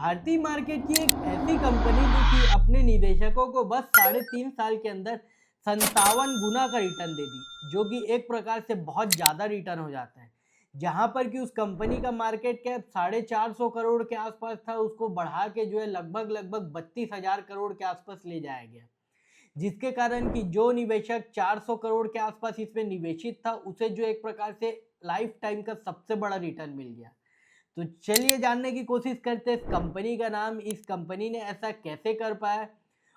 भारतीय मार्केट की एक ऐसी कंपनी जो कि अपने निवेशकों को बस 3.5 साल के अंदर 57 गुना का रिटर्न दे दी, जो कि एक प्रकार से बहुत ज़्यादा रिटर्न हो जाता है। जहां पर कि उस कंपनी का मार्केट कैप 450 करोड़ के आसपास था, उसको बढ़ा के जो है लगभग लगभग 32,000 करोड़ के आसपास ले जाया गया। जिसके कारण कि जो निवेशक 400 करोड़ के आसपास इसमें निवेशित था, उसे जो एक प्रकार से लाइफ टाइम का सबसे बड़ा रिटर्न मिल गया। तो चलिए जानने की कोशिश करते हैं इस कंपनी का नाम, इस कंपनी ने ऐसा कैसे कर पाया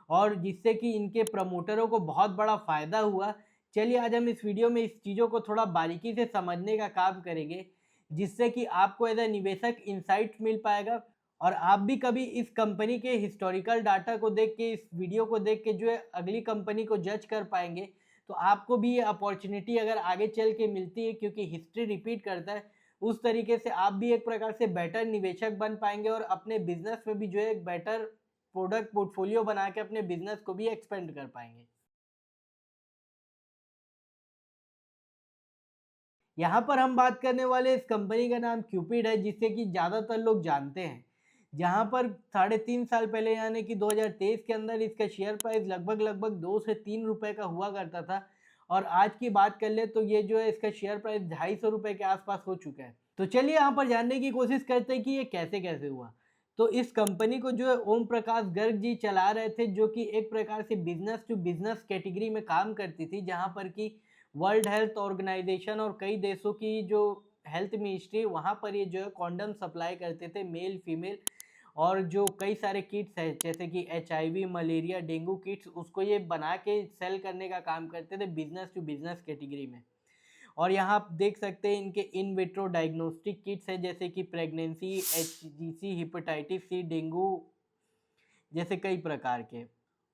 और जिससे कि इनके प्रमोटरों को बहुत बड़ा फायदा हुआ। चलिए आज हम इस वीडियो में इस चीज़ों को थोड़ा बारीकी से समझने का काम करेंगे, जिससे कि आपको एज ए निवेशक इंसाइट्स मिल पाएगा और आप भी कभी इस कंपनी के हिस्टोरिकल डाटा को देख के, इस वीडियो को देख के जो है अगली कंपनी को जज कर पाएंगे। तो आपको भी ये अपॉर्चुनिटी अगर आगे चल के मिलती है, क्योंकि हिस्ट्री रिपीट करता है, उस तरीके से आप भी एक प्रकार से बेटर निवेशक बन पाएंगे और अपने बिजनेस में भी जो है एक बेटर प्रोडक्ट पोर्टफोलियो बना के अपने बिजनेस को भी एक्सपेंड कर पाएंगे। यहाँ पर हम बात करने वाले इस कंपनी का नाम क्यूपिड है, जिससे कि ज़्यादातर लोग जानते हैं। जहाँ पर 3.5 साल पहले यानी कि 2023 के अंदर इसका शेयर प्राइस लगभग लगभग 2 से 3 रुपए का हुआ करता था और आज की बात कर ले तो ये जो है इसका शेयर प्राइस 250 रुपए के आसपास हो चुका है। तो चलिए यहाँ पर जानने की कोशिश करते हैं कि ये कैसे कैसे हुआ। तो इस कंपनी को जो है ओम प्रकाश गर्ग जी चला रहे थे, जो कि एक प्रकार से बिजनेस टू बिजनेस कैटेगरी में काम करती थी, जहाँ पर कि वर्ल्ड हेल्थ ऑर्गेनाइजेशन और कई देशों की जो हेल्थ मिनिस्ट्री, वहाँ पर ये जो है कॉन्डम सप्लाई करते थे मेल फीमेल। और जो कई सारे किट्स हैं जैसे कि HIV, मलेरिया, डेंगू किट्स, उसको ये बना के सेल करने का काम करते थे बिजनेस टू बिजनेस कैटेगरी में। और यहाँ आप देख सकते हैं इनके इन विट्रो डायग्नोस्टिक किट्स हैं, जैसे कि pregnancy, HGC, hepatitis C, dengue जैसे कई प्रकार के।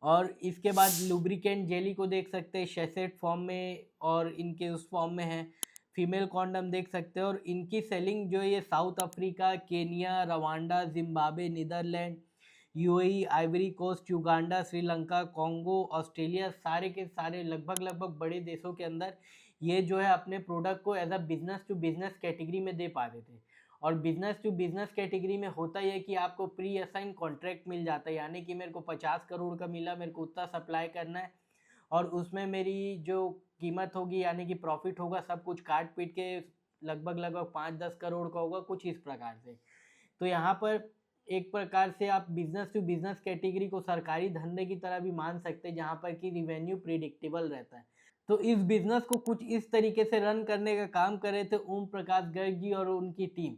और इसके बाद लुब्रिकेंट जेली को देख सकते हैं शैसेट फॉर्म में, और इनके उस फॉर्म में है। फीमेल कॉन्डम देख सकते हैं और इनकी सेलिंग जो है ये South Africa, Kenya, Rwanda, Zimbabwe, Netherland, UAE, Ivory Coast, Uganda, Sri Lanka, Congo, Australia, सारे के सारे लगभग लगभग बड़े देशों के अंदर ये जो है अपने प्रोडक्ट को as a business to business category में दे पाते थे। और बिजनेस टू बिजनेस कैटेगरी में होता ही है कि आपको प्री असाइन कॉन्ट्रैक्ट मिल जाता है, यानी कि मेरे को 50 करोड़ का मिला, मेरे को उतना सप्लाई करना है और उसमें मेरी जो कीमत होगी यानी कि प्रॉफिट होगा, सब कुछ काट पीट के लगभग लगभग 5-10 करोड़ का होगा, कुछ इस प्रकार से। तो यहाँ पर एक प्रकार से आप बिजनेस टू बिजनेस कैटेगरी को सरकारी धंधे की तरह भी मान सकते हैं, जहाँ पर कि रिवेन्यू प्रिडिक्टेबल रहता है। तो इस बिजनेस को कुछ इस तरीके से रन करने का काम कर रहे थे ओम प्रकाश गर्ग जी और उनकी टीम।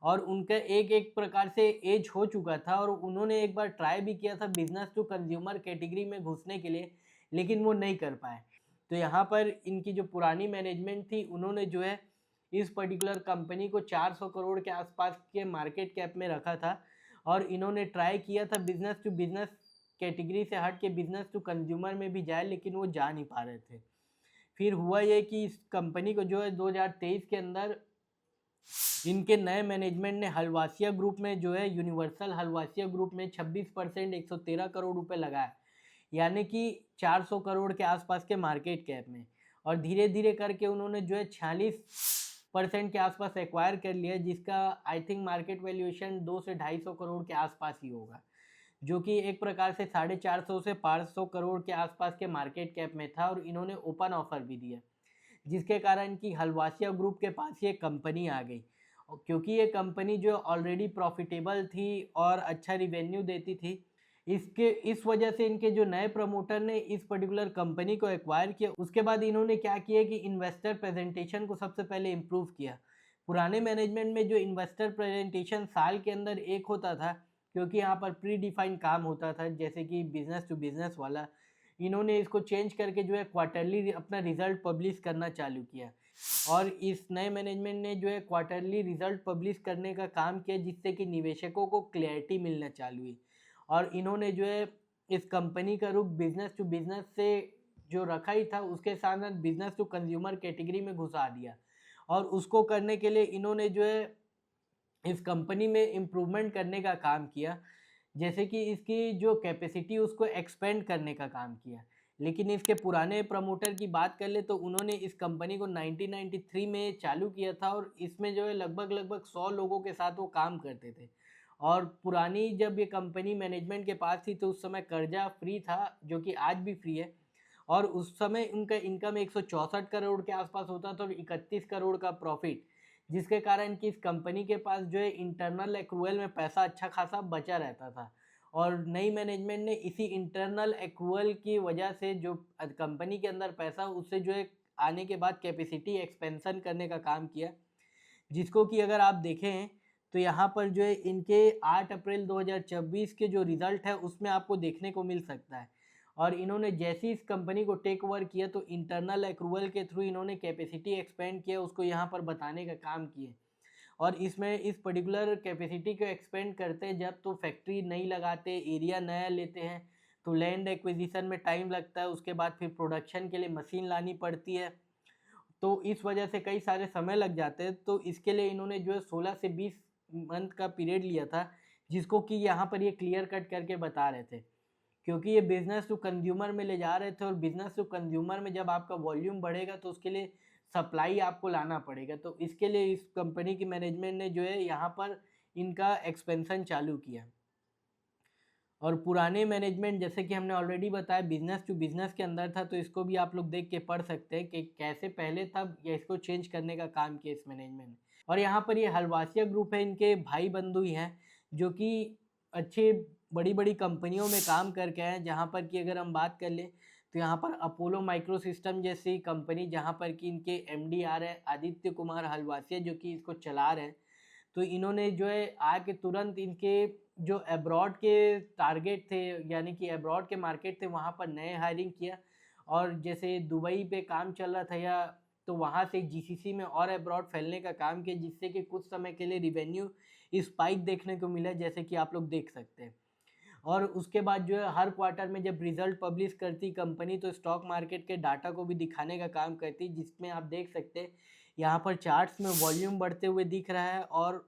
और उनका एक एक प्रकार से एज हो चुका था और उन्होंने एक बार ट्राई भी किया था बिजनेस टू कंज्यूमर कैटेगरी में घुसने के लिए, लेकिन वो नहीं कर पाए। तो यहाँ पर इनकी जो पुरानी मैनेजमेंट थी, उन्होंने जो है इस पर्टिकुलर कंपनी को 400 करोड़ के आसपास के मार्केट कैप में रखा था और इन्होंने ट्राई किया था बिजनेस टू बिजनेस कैटेगरी से हट के बिजनेस टू कंज्यूमर में भी जाए, लेकिन वो जा नहीं पा रहे थे। फिर हुआ ये कि इस कंपनी को जो है 2023 के अंदर इनके नए मैनेजमेंट ने हलवासिया ग्रुप में जो है यूनिवर्सल हलवासिया ग्रुप में 26% 113 करोड़ रुपए लगाए, यानी कि 400 करोड़ के आसपास के मार्केट कैप में। और धीरे धीरे करके उन्होंने जो है 46% के आसपास एक्वायर कर लिया, जिसका आई थिंक मार्केट वैल्यूएशन 2 से 250 करोड़ के आसपास ही होगा, जो कि एक प्रकार से 450 से 500 करोड़ के आसपास के मार्केट कैप में था। और इन्होंने ओपन ऑफर भी दिया, जिसके कारण कि हलवासिया ग्रुप के पास ये कंपनी आ गई। और क्योंकि ये कंपनी जो ऑलरेडी प्रॉफिटेबल थी और अच्छा रिवेन्यू देती थी, इसके इस वजह से इनके जो नए प्रमोटर ने इस पर्टिकुलर कंपनी को एक्वायर किया। उसके बाद इन्होंने क्या किया कि इन्वेस्टर प्रेजेंटेशन को सबसे पहले इम्प्रूव किया। पुराने मैनेजमेंट में जो इन्वेस्टर प्रेजेंटेशन साल के अंदर एक होता था, क्योंकि यहाँ पर प्री डिफाइंड काम होता था जैसे कि बिजनेस टू बिजनेस वाला, इन्होंने इसको चेंज करके जो है क्वार्टरली अपना रिजल्ट पब्लिश करना चालू किया। और इस नए मैनेजमेंट ने जो है क्वार्टरली रिजल्ट पब्लिश करने का काम किया, जिससे कि निवेशकों को क्लैरिटी मिलना चालू हुई। और इन्होंने जो है इस कंपनी का रुख बिजनेस टू बिजनेस से जो रखा ही था, उसके साथ साथ बिजनेस टू कंज्यूमर कैटेगरी में घुसा दिया। और उसको करने के लिए इन्होंने जो है इस कंपनी में इम्प्रूवमेंट करने का काम किया, जैसे कि इसकी जो कैपेसिटी उसको एक्सपेंड करने का काम किया। लेकिन इसके पुराने प्रमोटर की बात कर ले तो उन्होंने इस कंपनी को 1993 में चालू किया था और इसमें जो है लगभग लगभग 100 लोगों के साथ वो काम करते थे। और पुरानी जब ये कंपनी मैनेजमेंट के पास थी तो उस समय कर्जा फ्री था, जो कि आज भी फ्री है। और उस समय उनका इनकम 164 करोड़ के आसपास होता था और 31 करोड़ का प्रॉफिट, जिसके कारण कि इस कंपनी के पास जो है इंटरनल एक्रूअल में पैसा अच्छा खासा बचा रहता था। और नई मैनेजमेंट ने इसी इंटरनल एक्रूअल की वजह से जो कंपनी के अंदर पैसा उससे जो है आने के बाद कैपेसिटी एक्सपेंशन करने का काम किया, जिसको कि अगर आप देखें तो यहाँ पर जो है इनके 8 अप्रैल 2024 के जो रिजल्ट है उसमें आपको देखने को मिल सकता है। और इन्होंने जैसे इस कंपनी को टेक ओवर किया तो इंटरनल अक्रूवल के थ्रू इन्होंने कैपेसिटी एक्सपेंड किया, उसको यहाँ पर बताने का काम किए। और इसमें इस पर्टिकुलर कैपेसिटी को एक्सपेंड करते हैं जब तो फैक्ट्री नहीं लगाते, एरिया नया लेते हैं तो लैंड एक्विजिशन में टाइम लगता है, उसके बाद फिर प्रोडक्शन के लिए मशीन लानी पड़ती है, तो इस वजह से कई सारे समय लग जाते हैं। तो इसके लिए इन्होंने जो है 16 से 20 मंथ का पीरियड लिया था, जिसको कि यहाँ पर ये क्लियर कट करके बता रहे थे, क्योंकि ये बिजनेस टू कंज्यूमर में ले जा रहे थे। और बिजनेस टू कंज्यूमर में जब आपका वॉल्यूम बढ़ेगा तो उसके लिए सप्लाई आपको लाना पड़ेगा, तो इसके लिए इस कंपनी की मैनेजमेंट ने जो है यहाँ पर इनका एक्सपेंशन चालू किया। और पुराने मैनेजमेंट जैसे कि हमने ऑलरेडी बताया बिजनेस टू बिजनेस के अंदर था, तो इसको भी आप लोग देख के पढ़ सकते हैं कि कैसे पहले था या इसको चेंज करने का काम किया इस मैनेजमेंट ने। और यहाँ पर ये हलवासिया ग्रुप है, इनके भाई बंधु ही हैं जो कि अच्छे बड़ी बड़ी कंपनियों में काम करके आए हैं। जहाँ पर कि अगर हम बात कर लें तो यहाँ पर अपोलो माइक्रो सिस्टम जैसी कंपनी, जहाँ पर कि इनके एमडी आ रहे हैं आदित्य कुमार हलवासिया, जो कि इसको चला रहे हैं। तो इन्होंने जो है आके तुरंत इनके जो अब्रॉड के टारगेट थे, यानी कि अब्रॉड के मार्केट थे, वहाँ पर नए हायरिंग किया। और जैसे दुबई पे काम चल रहा था या तो वहाँ से जीसीसी में और अब्रॉड फैलने का काम किया, जिससे कि कुछ समय के लिए रिवेन्यू स्पाइक देखने को मिला, जैसे कि आप लोग देख सकते हैं। और उसके बाद जो है हर क्वार्टर में जब रिजल्ट पब्लिश करती कंपनी तो स्टॉक मार्केट के डाटा को भी दिखाने का काम करती, जिसमें आप देख सकते हैं यहाँ पर चार्ट्स में वॉल्यूम बढ़ते हुए दिख रहा है और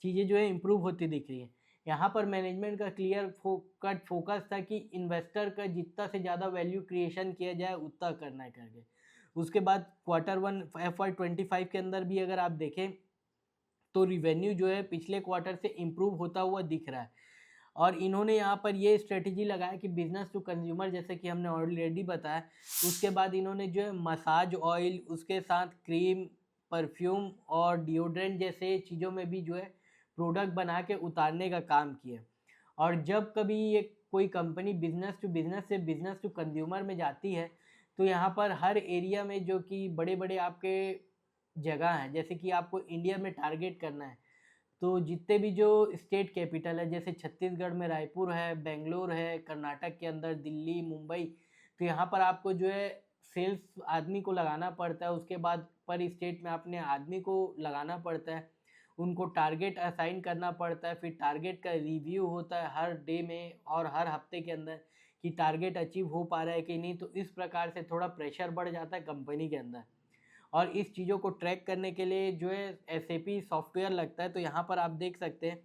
चीज़ें जो है इम्प्रूव होती दिख रही है। यहाँ पर मैनेजमेंट का क्लियर कट फोकस था कि इन्वेस्टर का जितना से ज़्यादा वैल्यू क्रिएशन किया जाए उतना करना है करके। उसके बाद Q1 FY25 के अंदर भी अगर आप देखें तो रिवेन्यू जो है पिछले क्वार्टर से इम्प्रूव होता हुआ दिख रहा है। और इन्होंने यहाँ पर ये स्ट्रेटजी लगाया कि बिजनेस टू कंज्यूमर, जैसे कि हमने ऑलरेडी बताया। उसके बाद इन्होंने जो है मसाज ऑयल, उसके साथ क्रीम, परफ्यूम और डिओड्रेंट जैसे चीज़ों में भी जो है प्रोडक्ट बना के उतारने का काम किया। और जब कभी ये कोई कंपनी बिजनेस टू बिजनेस से बिजनेस टू कंज्यूमर में जाती है तो यहाँ पर हर एरिया में जो कि बड़े बड़े आपके जगह हैं, जैसे कि आपको इंडिया में टारगेट करना है तो जितने भी जो स्टेट कैपिटल है, जैसे छत्तीसगढ़ में रायपुर है, बेंगलोर है, कर्नाटक के अंदर दिल्ली, मुंबई, तो यहाँ पर आपको जो है सेल्स आदमी को लगाना पड़ता है। उसके बाद पर स्टेट में अपने आदमी को लगाना पड़ता है, उनको टारगेट असाइन करना पड़ता है, फिर टारगेट का रिव्यू होता है हर डे में और हर हफ्ते के अंदर कि टारगेट अचीव हो पा रहा है कि नहीं। तो इस प्रकार से थोड़ा प्रेशर बढ़ जाता है कंपनी के अंदर। और इस चीज़ों को ट्रैक करने के लिए जो है एसएपी सॉफ्टवेयर लगता है। तो यहाँ पर आप देख सकते हैं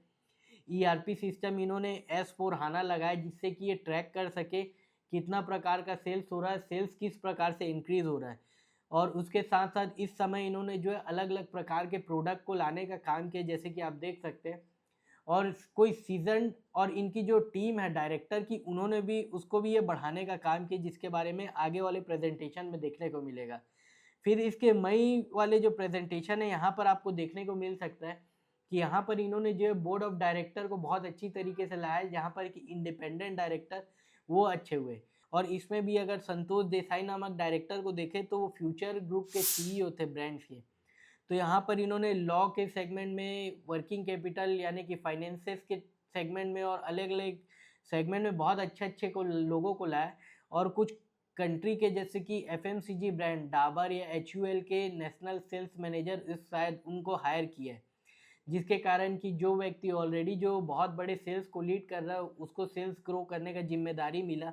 ईआरपी सिस्टम इन्होंने S4 हाना लगाया, जिससे कि ये ट्रैक कर सके कितना प्रकार का सेल्स हो रहा है, सेल्स किस प्रकार से इंक्रीज़ हो रहा है। और उसके साथ साथ इस समय इन्होंने जो है अलग अलग प्रकार के प्रोडक्ट को लाने का काम किया, जैसे कि आप देख सकते हैं। और कोई सीजन और इनकी जो टीम है डायरेक्टर की, उन्होंने भी उसको भी ये बढ़ाने का काम किया, जिसके बारे में आगे वाले प्रेजेंटेशन में देखने को मिलेगा। फिर इसके मई वाले जो प्रेजेंटेशन है यहाँ पर आपको देखने को मिल सकता है कि यहाँ पर इन्होंने जो है बोर्ड ऑफ डायरेक्टर को बहुत अच्छी तरीके से लाया है, जहाँ पर कि इंडिपेंडेंट डायरेक्टर वो अच्छे हुए। और इसमें भी अगर संतोष देसाई नामक डायरेक्टर को देखें तो वो फ्यूचर ग्रुप के सीईओ थे ब्रांड्स के। तो यहाँ पर इन्होंने लॉ के सेगमेंट में, वर्किंग कैपिटल यानी कि फाइनेंसेस के सेगमेंट में और अलग अलग सेगमेंट में बहुत अच्छे अच्छे लोगों को लाया। और कुछ कंट्री के जैसे कि एफएमसीजी ब्रांड डाबर या एचयूएल के नेशनल सेल्स मैनेजर इस शायद उनको हायर किया है, जिसके कारण कि जो व्यक्ति ऑलरेडी जो बहुत बड़े सेल्स को लीड कर रहा है उसको सेल्स ग्रो करने का जिम्मेदारी मिला,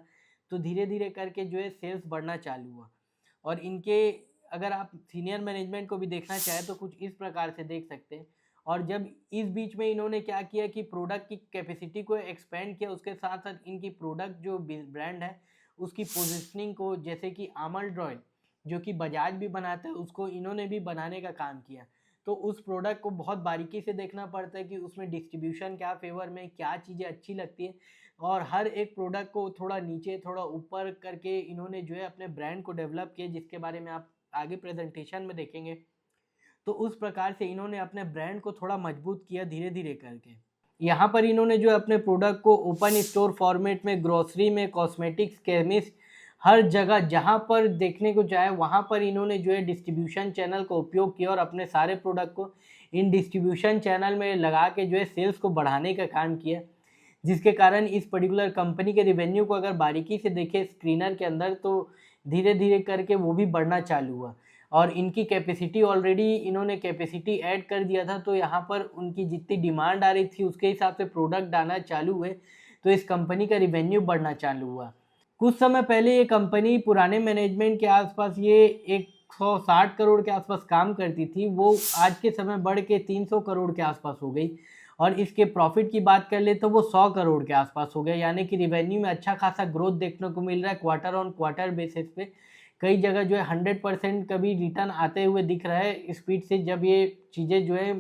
तो धीरे धीरे करके जो है सेल्स बढ़ना चालू हुआ। और इनके अगर आप सीनियर मैनेजमेंट को भी देखना चाहें तो कुछ इस प्रकार से देख सकते हैं। और जब इस बीच में इन्होंने क्या किया कि प्रोडक्ट की कैपेसिटी को एक्सपेंड किया, उसके साथ साथ इनकी प्रोडक्ट जो ब्रांड है उसकी पोजिशनिंग को, जैसे कि आमंड ऑयल जो कि बजाज भी बनाता है, उसको इन्होंने भी बनाने का काम किया। तो उस प्रोडक्ट को बहुत बारीकी से देखना पड़ता है कि उसमें डिस्ट्रीब्यूशन क्या फेवर में, क्या चीज़ें अच्छी लगती है, और हर एक प्रोडक्ट को थोड़ा नीचे थोड़ा ऊपर करके इन्होंने जो है अपने ब्रांड को डेवलप किया, जिसके बारे में आप आगे प्रेजेंटेशन में देखेंगे। तो उस प्रकार से इन्होंने अपने ब्रांड को थोड़ा मजबूत किया धीरे धीरे करके। यहाँ पर इन्होंने जो अपने प्रोडक्ट को ओपन स्टोर फॉर्मेट में, ग्रोसरी में, कॉस्मेटिक्स, केमिस्ट, हर जगह जहाँ पर देखने को चाहे वहाँ पर इन्होंने जो है डिस्ट्रीब्यूशन चैनल का उपयोग किया और अपने सारे प्रोडक्ट को इन डिस्ट्रीब्यूशन चैनल में लगा के जो है सेल्स को बढ़ाने का काम किया, जिसके कारण इस पर्टिकुलर कंपनी के रिवेन्यू को अगर बारीकी से देखें स्क्रीनर के अंदर तो धीरे धीरे करके वो भी बढ़ना चालू हुआ। और इनकी कैपेसिटी ऑलरेडी इन्होंने कैपेसिटी ऐड कर दिया था, तो यहाँ पर उनकी जितनी डिमांड आ रही थी उसके हिसाब से प्रोडक्ट आना चालू हुए, तो इस कंपनी का रिवेन्यू बढ़ना चालू हुआ। कुछ समय पहले ये कंपनी पुराने मैनेजमेंट के आसपास ये 160 करोड़ के आसपास काम करती थी, वो आज के समय बढ़ के 300 करोड़ के आसपास हो गई। और इसके प्रॉफिट की बात कर ले तो वो 100 करोड़ के आसपास हो गए, यानी कि रिवेन्यू में अच्छा खासा ग्रोथ देखने को मिल रहा है क्वार्टर ऑन क्वार्टर बेसिस पे। कई जगह जो है 100% कभी रिटर्न आते हुए दिख रहा है स्पीड से, जब ये चीज़ें जो है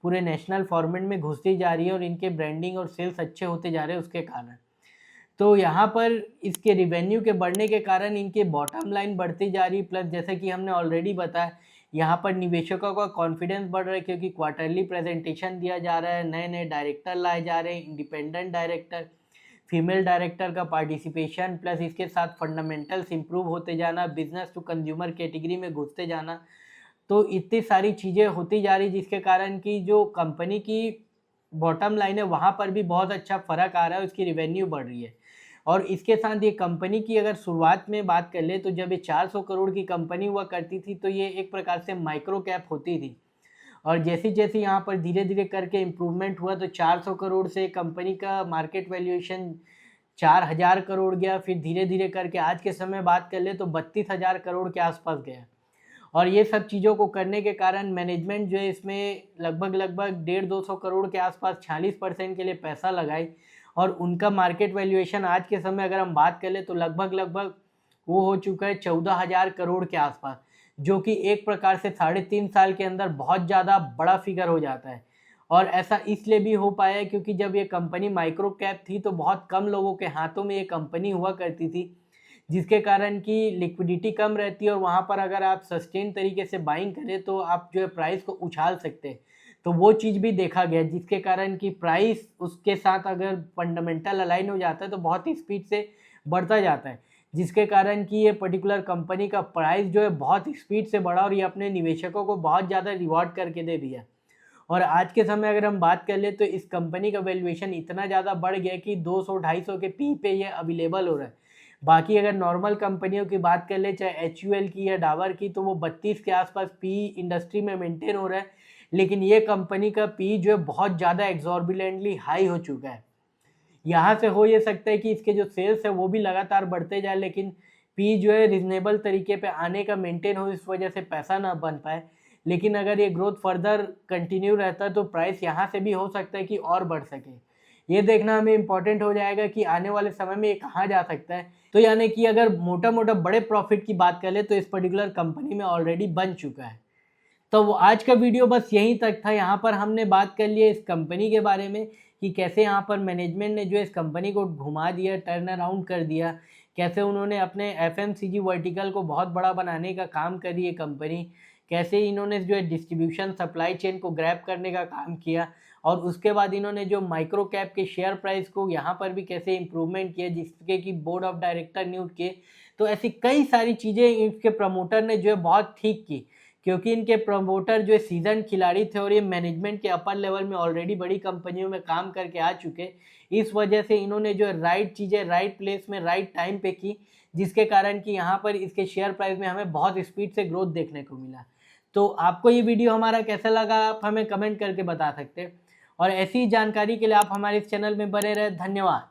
पूरे नेशनल फॉर्मेट में घुसती जा रही है और इनके ब्रांडिंग और सेल्स अच्छे होते जा रहे हैं उसके कारण। तो यहाँ पर इसके रिवेन्यू के बढ़ने के कारण इनके बॉटम लाइन बढ़ती जा रही, प्लस जैसे कि हमने ऑलरेडी बताया यहाँ पर निवेशकों का कॉन्फिडेंस बढ़ रहा है, क्योंकि क्वार्टरली प्रेजेंटेशन दिया जा रहा है, नए नए डायरेक्टर लाए जा रहे हैं, इंडिपेंडेंट डायरेक्टर, फीमेल डायरेक्टर का पार्टिसिपेशन, प्लस इसके साथ फंडामेंटल्स इंप्रूव होते जाना, बिजनेस टू कंज्यूमर कैटेगरी में घुसते जाना। तो इतनी सारी चीज़ें होती जा रही जिसके कारण कि जो कंपनी की बॉटम लाइन है वहाँ पर भी बहुत अच्छा फ़र्क आ रहा है, उसकी रिवेन्यू बढ़ रही है। और इसके साथ ये कंपनी की अगर शुरुआत में बात कर ले तो जब ये 400 करोड़ की कंपनी हुआ करती थी तो ये एक प्रकार से माइक्रो कैप होती थी, और जैसे जैसे यहाँ पर धीरे धीरे करके इम्प्रूवमेंट हुआ तो 400 करोड़ से कंपनी का मार्केट वैल्यूएशन 4000 करोड़ गया, फिर धीरे धीरे करके आज के समय बात कर ले तो 32,000 करोड़ के आसपास गया। और ये सब चीज़ों को करने के कारण मैनेजमेंट जो है इसमें लगभग 150-200 करोड़ के आसपास 46% के लिए पैसा लगाई, और उनका मार्केट वैल्यूएशन आज के समय अगर हम बात कर ले तो लगभग वो हो चुका है 14,000 करोड़ के आसपास, जो कि एक प्रकार से 3.5 साल के अंदर बहुत ज़्यादा बड़ा फिगर हो जाता है। और ऐसा इसलिए भी हो पाया है क्योंकि जब ये कंपनी माइक्रो कैप थी तो बहुत कम लोगों के हाथों में ये कंपनी हुआ करती थी, जिसके कारण कि लिक्विडिटी कम रहती है, और वहाँ पर अगर आप सस्टेन तरीके से बाइंग करें तो आप जो है प्राइस को उछाल सकते हैं। तो वो चीज़ भी देखा गया, जिसके कारण कि प्राइस उसके साथ अगर फंडामेंटल अलाइन हो जाता है तो बहुत ही स्पीड से बढ़ता जाता है, जिसके कारण कि ये पर्टिकुलर कंपनी का प्राइस जो है बहुत स्पीड से बढ़ा और ये अपने निवेशकों को बहुत ज़्यादा रिवॉर्ड करके दे दिया। और आज के समय अगर हम बात कर ले तो इस कंपनी का वैल्यूएशन इतना ज़्यादा बढ़ गया कि 200-250 के पी पे ये अवेलेबल हो रहा है। बाकी अगर नॉर्मल कंपनियों की बात कर ले, चाहे HUL की या डाबर की, तो वो 32 के आसपास पी इंडस्ट्री में मेंटेन हो रहा है, लेकिन ये कंपनी का पी जो है बहुत ज़्यादा एग्जॉर्बिलेंटली हाई हो चुका है। यहाँ से हो ये सकता है कि इसके जो सेल्स है वो भी लगातार बढ़ते जाए, लेकिन पी जो है रिजनेबल तरीके पे आने का मेंटेन हो, इस वजह से पैसा ना बन पाए। लेकिन अगर ये ग्रोथ फर्दर कंटिन्यू रहता है तो प्राइस यहाँ से भी हो सकता है कि और बढ़ सके। ये देखना हमें इम्पॉर्टेंट हो जाएगा कि आने वाले समय में ये कहाँ जा सकता है। तो यानी कि अगर मोटा मोटा बड़े प्रॉफिट की बात कर ले तो इस पर्टिकुलर कंपनी में ऑलरेडी बन चुका है। तो वो आज का वीडियो बस यहीं तक था। यहाँ पर हमने बात कर ली है इस कंपनी के बारे में कि कैसे यहाँ पर मैनेजमेंट ने जो इस कंपनी को घुमा दिया, टर्न अराउंड कर दिया, कैसे उन्होंने अपने FMCG वर्टिकल को बहुत बड़ा बनाने का काम करी है कंपनी, कैसे इन्होंने जो है डिस्ट्रीब्यूशन सप्लाई चेन को ग्रैब करने का काम किया, और उसके बाद इन्होंने जो माइक्रो कैप के शेयर प्राइस को यहाँ पर भी कैसे इम्प्रूवमेंट किया, जिसके कि बोर्ड ऑफ डायरेक्टर नियुक्त किए। तो ऐसी कई सारी चीज़ें इसके प्रमोटर ने जो है बहुत ठीक की, क्योंकि इनके प्रमोटर जो सीजन खिलाड़ी थे और ये मैनेजमेंट के अपर लेवल में ऑलरेडी बड़ी कंपनियों में काम करके आ चुके। इस वजह से इन्होंने जो राइट चीज़ें राइट प्लेस में राइट टाइम पे की, जिसके कारण कि यहाँ पर इसके शेयर प्राइस में हमें बहुत स्पीड से ग्रोथ देखने को मिला। तो आपको ये वीडियो हमारा कैसा लगा आप हमें कमेंट करके बता सकते हैं, और ऐसी जानकारी के लिए आप हमारे इस चैनल में बने रहे। धन्यवाद।